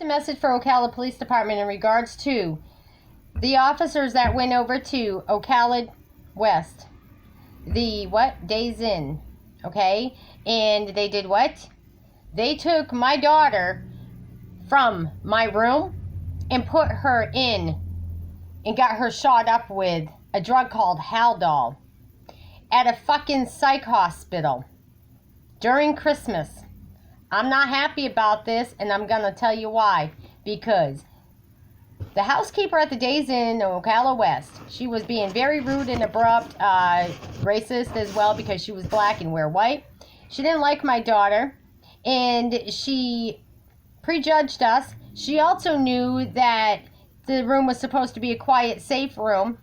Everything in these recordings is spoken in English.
A message for Ocala Police Department in regards to the officers that went over to Ocala West. The Days Inn, okay? And they did what? They took my daughter from my room and put her in and got her shot up with a drug called Haldol at a fucking psych hospital during Christmas. I'm not happy about this, and I'm going to tell you why. Because the housekeeper at the Days Inn in Ocala West, she was being very rude and abrupt, racist as well because she was black and wear white. She didn't like my daughter, and she prejudged us. She also knew that the room was supposed to be a quiet, safe room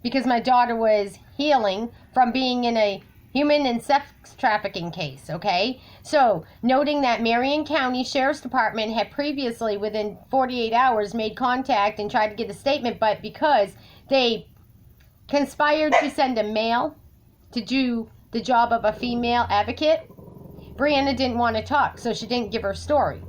because my daughter was healing from being in a human and sex trafficking case, okay? So, noting that Marion County Sheriff's Department had previously, within 48 hours, made contact and tried to get a statement, but because they conspired to send a male to do the job of a female advocate, Brianna didn't want to talk, so she didn't give her story.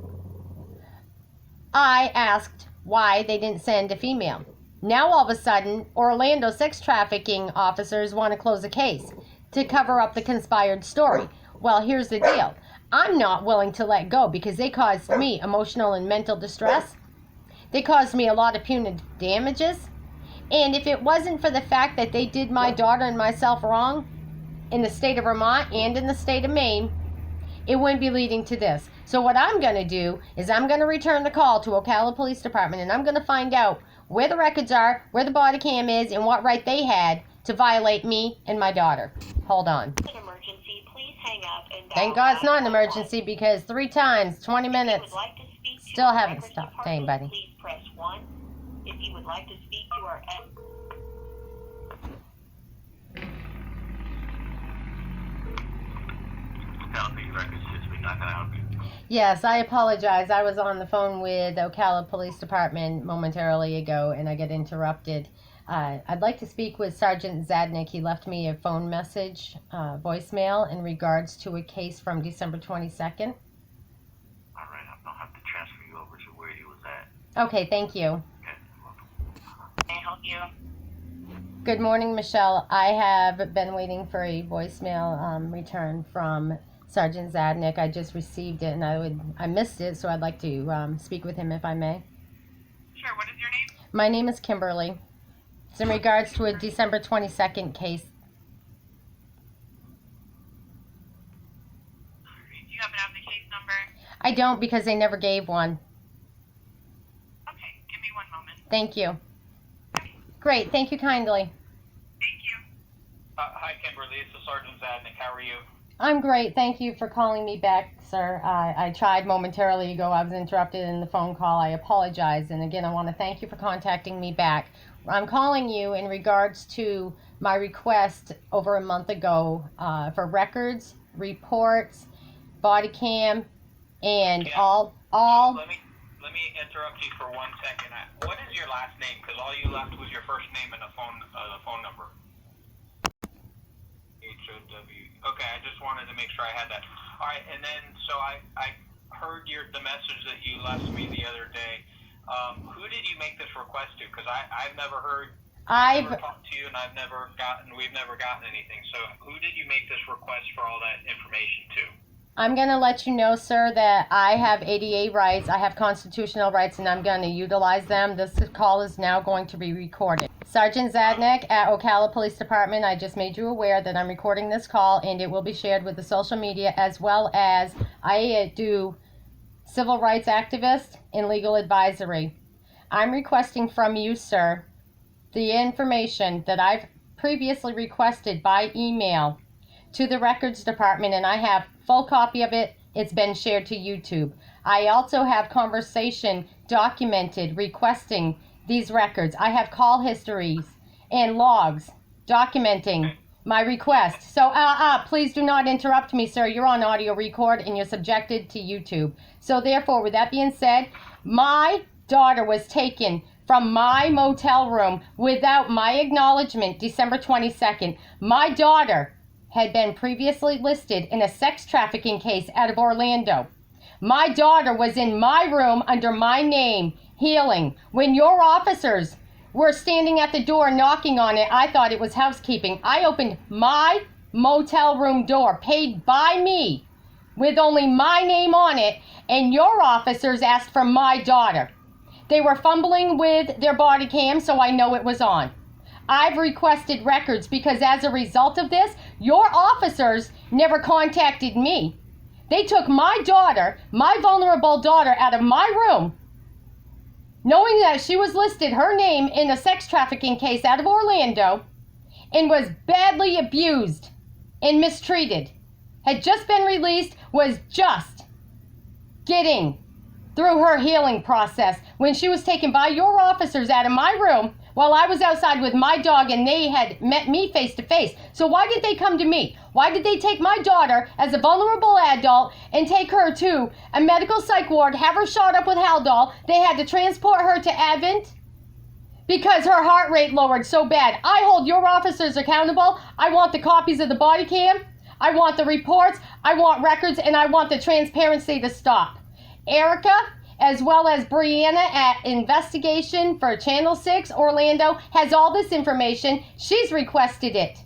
I asked why they didn't send a female. Now, all of a sudden, Orlando sex trafficking officers want to close a case to cover up the conspired story. Well, here's the deal. I'm not willing to let go because they caused me emotional and mental distress. They caused me a lot of punitive damages. And if it wasn't for the fact that they did my daughter and myself wrong in the state of Vermont and in the state of Maine, it wouldn't be leading to this. So what I'm going to do is I'm going to return the call to Ocala Police Department, and I'm going to find out where the records are, where the body cam is, and what right they had to violate me and my daughter. Hold on. An emergency, please hang up and Thank God it's not an emergency because 3 times, 20 minutes, still haven't stopped. Dang, buddy. Please press 1. If you would like to speak to our... Yes, I apologize. I was on the phone with Ocala Police Department momentarily ago and I got interrupted. I'd like to speak with Sergeant Zagnik. He left me a phone message, voicemail, in regards to a case from December 22nd. All right, I'll have to transfer you over to where he was at. Okay, thank you. Okay, May I help you? Good morning, Michelle. I have been waiting for a voicemail return from Sergeant Zagnik. I just received it and I missed it, so I'd like to speak with him if I may. Sure, what is your name? My name is Kimberly. It's in regards to a December 22nd case. Do you happen to have the case number? I don't because they never gave one. Okay, give me 1 moment. Thank you. Great, thank you kindly. Thank you. Hi, Kimberly. It's Sergeant Zagnik. How are you? I'm great. Thank you for calling me back, sir. I tried momentarily ago. I was interrupted in the phone call. I apologize. And again, I want to thank you for contacting me back. I'm calling you in regards to my request over a month ago for records, reports, body cam, and all. Let me interrupt you for 1 second. What is your last name? Because all you left was your first name and a phone number. H-O-W. Okay, I just wanted to make sure I had that. All right, and then so I heard the message that you left me the other day. Who did you make this request to? Because I've never heard. I've never talked to you, and we've never gotten anything. So who did you make this request for all that information to? I'm going to let you know, sir, that I have ADA rights, I have constitutional rights, and I'm going to utilize them. This call is now going to be recorded. Sergeant Zagnik at Ocala Police Department, I just made you aware that I'm recording this call, and it will be shared with the social media, as well as I do civil rights activist and legal advisory. I'm requesting from you, sir, the information that I've previously requested by email to the records department, and I have full copy of it. It's been shared to YouTube. I also have conversation documented requesting these records. I have call histories and logs documenting my request. So please do not interrupt me, sir. You're on audio record and you're subjected to YouTube. So therefore, with that being said, my daughter was taken from my motel room without my acknowledgement December 22nd. My daughter had been previously listed in a sex trafficking case out of Orlando. My daughter was in my room under my name, healing. When your officers were standing at the door knocking on it, I thought it was housekeeping. I opened my motel room door, paid by me, with only my name on it, and your officers asked for my daughter. They were fumbling with their body cam, so I know it was on. I've requested records because as a result of this, your officers never contacted me. They took my daughter, my vulnerable daughter, out of my room, knowing that she was listed, her name, in a sex trafficking case out of Orlando, and was badly abused and mistreated. Had just been released, was just getting through her healing process when she was taken by your officers out of my room while I was outside with my dog, and they had met me face to face. So why did they come to me? Why did they take my daughter as a vulnerable adult and take her to a medical psych ward, have her shot up with Haldol? They had to transport her to Advent because her heart rate lowered so bad. I hold your officers accountable. I want the copies of the body cam. I want the reports. I want records, and I want the transparency to stop. Erica, as well as Brianna at Investigation for Channel 6 Orlando, has all this information. She's requested it.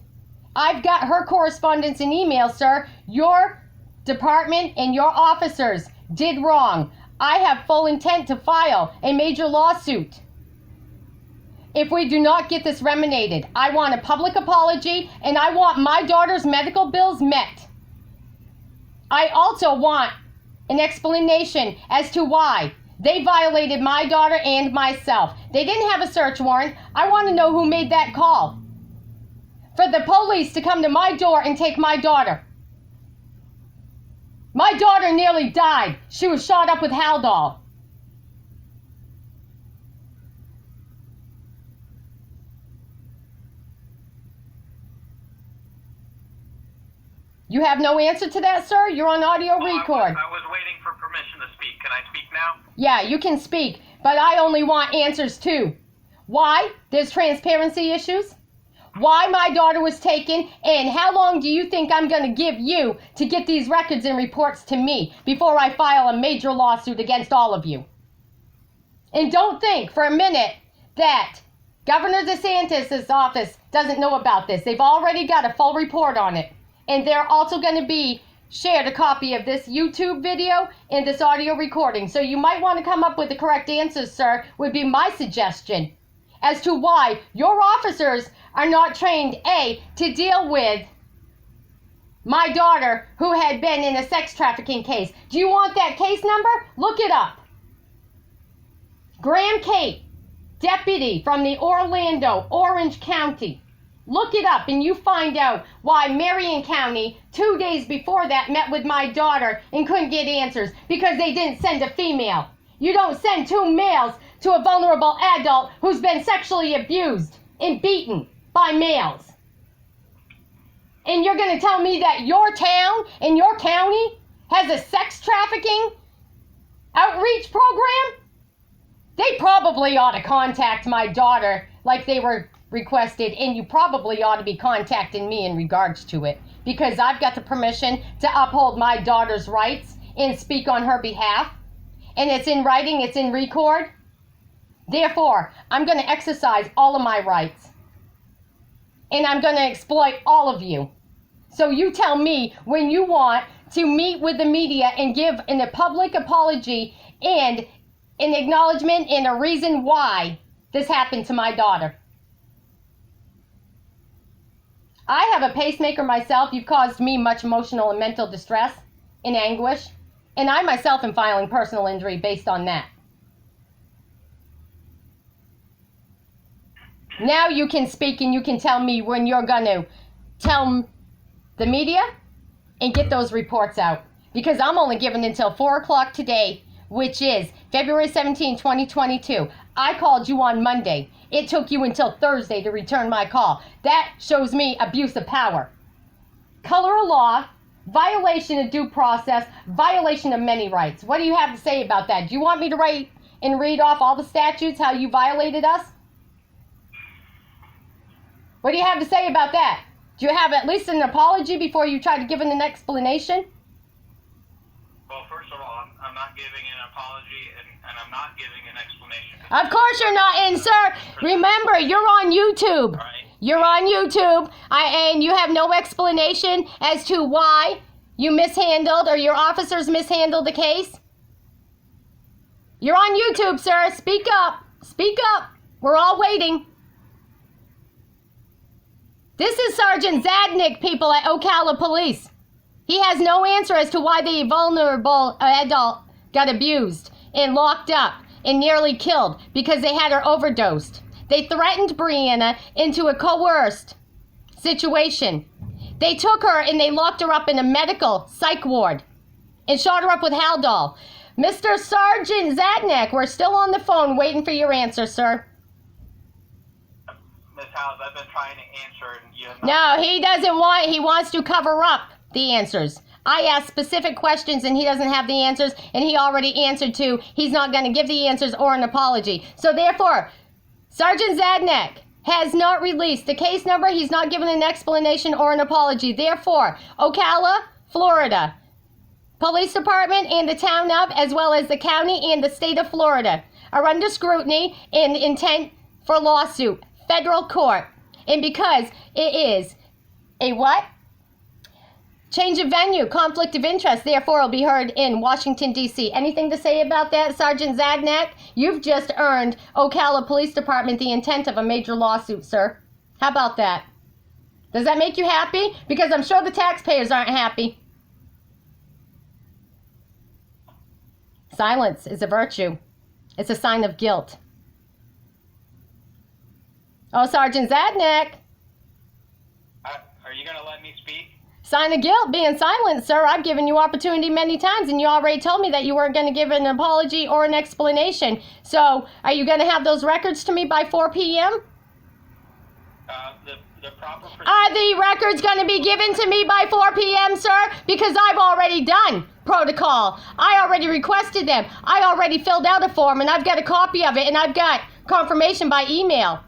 I've got her correspondence and email, sir. Your department and your officers did wrong. I have full intent to file a major lawsuit if we do not get this remediated. I want a public apology, and I want my daughter's medical bills met. I also want an explanation as to why they violated my daughter and myself. They didn't have a search warrant. I want to know who made that call for the police to come to my door and take my daughter. My daughter nearly died. She was shot up with Haldol. You have no answer to that, sir? You're on audio record. I was waiting for permission to speak. Can I speak now? Yeah, you can speak, but I only want answers too. Why there's transparency issues? Why my daughter was taken, and how long do you think I'm going to give you to get these records and reports to me before I file a major lawsuit against all of you? And don't think for a minute that Governor DeSantis' office doesn't know about this. They've already got a full report on it. And they're also going to be shared a copy of this YouTube video and this audio recording. So you might want to come up with the correct answers, sir, would be my suggestion as to why your officers are not trained, A, to deal with my daughter who had been in a sex trafficking case. Do you want that case number? Look it up. Graham Kate, deputy from the Orlando, Orange County. Look it up and you find out why Marion County 2 days before that met with my daughter and couldn't get answers because they didn't send a female. You don't send 2 males to a vulnerable adult who's been sexually abused and beaten by males. And you're going to tell me that your town and your county has a sex trafficking outreach program? They probably ought to contact my daughter like they were requested, and you probably ought to be contacting me in regards to it because I've got the permission to uphold my daughter's rights and speak on her behalf, and it's in writing, it's in record. Therefore, I'm going to exercise all of my rights, and I'm going to exploit all of you. So you tell me when you want to meet with the media and give a public apology and an acknowledgement and a reason why this happened to my daughter. I have a pacemaker myself. You've caused me much emotional and mental distress and anguish. And I myself am filing personal injury based on that. Now you can speak and you can tell me when you're going to tell the media and get those reports out. Because I'm only given until 4 o'clock today, which is February 17, 2022. I called you on Monday. It took you until Thursday to return my call. That shows me abuse of power. Color of law, violation of due process, violation of many rights. What do you have to say about that? Do you want me to write and read off all the statutes, how you violated us? What do you have to say about that? Do you have at least an apology before you try to give an explanation? Well, first of all, I'm not giving an apology, and I'm not giving an explanation. Of course you're not. And sir, remember, you're on YouTube. Right. You're on YouTube, and you have no explanation as to why you mishandled or your officers mishandled the case. You're on YouTube, sir. Speak up. Speak up. We're all waiting. This is Sergeant Zagnik, people at Ocala Police. He has no answer as to why the vulnerable adult got abused and locked up and nearly killed because they had her overdosed. They threatened Brianna into a coerced situation. They took her and they locked her up in a medical psych ward and shot her up with Haldol. Mr. Sergeant Zagnik, we're still on the phone waiting for your answer, sir. Ms. Howes, I've been trying to answer, and you have not. No, he doesn't want, he wants to cover up the answers. I asked specific questions and he doesn't have the answers, and he already answered to, he's not going to give the answers or an apology. So therefore, Sergeant Zagnik has not released the case number. He's not given an explanation or an apology. Therefore, Ocala, Florida, Police Department and the town of, as well as the county and the state of Florida, are under scrutiny and intent for lawsuit, federal court. And because it is a what? Change of venue, conflict of interest, therefore will be heard in Washington, D.C. Anything to say about that, Sergeant Zagnik? You've just earned Ocala Police Department the intent of a major lawsuit, sir. How about that? Does that make you happy? Because I'm sure the taxpayers aren't happy. Silence is a virtue. It's a sign of guilt. Oh, Sergeant Zagnik. Are you going to let me speak? Sign of guilt, being silent, sir. I've given you opportunity many times, and you already told me that you weren't going to give an apology or an explanation. So, are you going to have those records to me by 4 p.m.? The proper... Are the records going to be given to me by 4 p.m., sir? Because I've already done protocol. I already requested them. I already filled out a form, and I've got a copy of it, and I've got confirmation by email.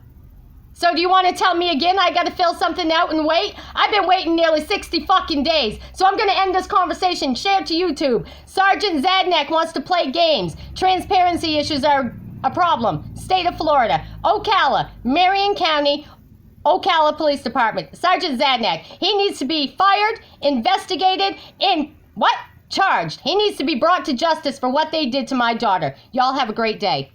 So do you want to tell me again I got to fill something out and wait? I've been waiting nearly 60 fucking days. So I'm going to end this conversation. Share it to YouTube. Sergeant Zagnik wants to play games. Transparency issues are a problem. State of Florida. Ocala. Marion County. Ocala Police Department. Sergeant Zagnik. He needs to be fired, investigated, and what? Charged. He needs to be brought to justice for what they did to my daughter. Y'all have a great day.